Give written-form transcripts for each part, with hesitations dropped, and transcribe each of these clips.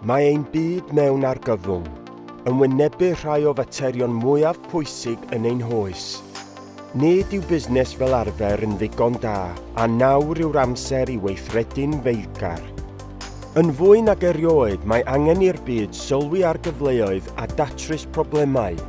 Mae ein byd mewn argyfwng, yn wynebu rhai o faterion mwyaf pwysig yn ein hoes. Nid yw busnes fel arfer yn ddigon da, a nawr yw'r amser i weithredu'n feigar. Yn fwy nag erioed, mae angen i'r byd sylwi ar gyfleoedd a datrys problemau.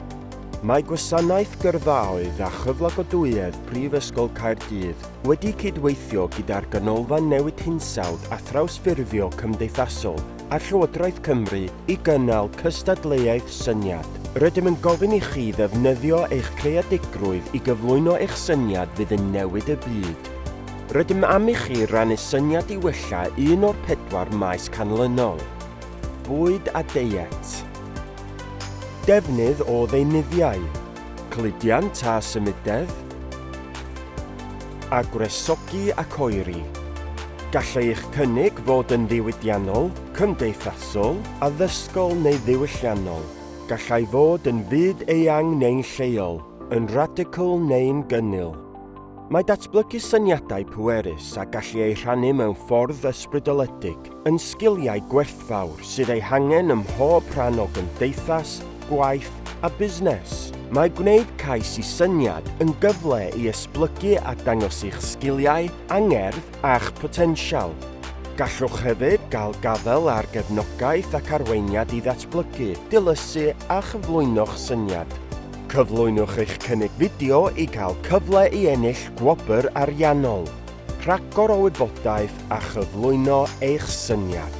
Mae Gwasanaeth Gyrfaoedd a Chyflogadwyedd Prifysgol Caerdydd wedi cydweithio gyda'r Ganolfan Newid Hinsawdd a Thrawsffurfio Cymdeithasol a Llywodraeth Cymru i gynnal cystadleuaeth SYNIAD. Rydym yn gofyn i chi ddefnyddio eich creadigrwydd i gyflwyno eich syniad fydd yn newid y byd. Rydym am i chi rannu syniad i wella un o'r 4 maes canlynol. Bwyd a deiet. Defnydd o ddeunyddiau. Cludiant a symudedd. A gwresogi ac oeri. Gallai eich cynnig fod yn ddiwydiannol, cymdeithasol, addysgol neu ddiwylliannol. Gallai fod yn fyd-eang neu'n lleol, yn radical neu'n gynnil. Mae datblygu syniadau pwerus a gallu ei rhannu mewn ffordd ysbrydoledig yn sgiliau gwerthfawr sydd ei hangen ym mhob rhan o gymdeithas, gwaith a busnes. Mae gwneud cais i syniad yn gyfle i esblygu a dangos eich sgiliau, angerdd a'ch potensial. Gallwch hefyd gael gafael ar gefnogaeth ac arweiniad i ddatblygu, dilysu a chyflwyno'ch syniad. Cyflwynwch eich cynnig fideo i gael cyfle i ennill gwobr ariannol. Rhagor o wybodaeth a chyflwyno eich syniad.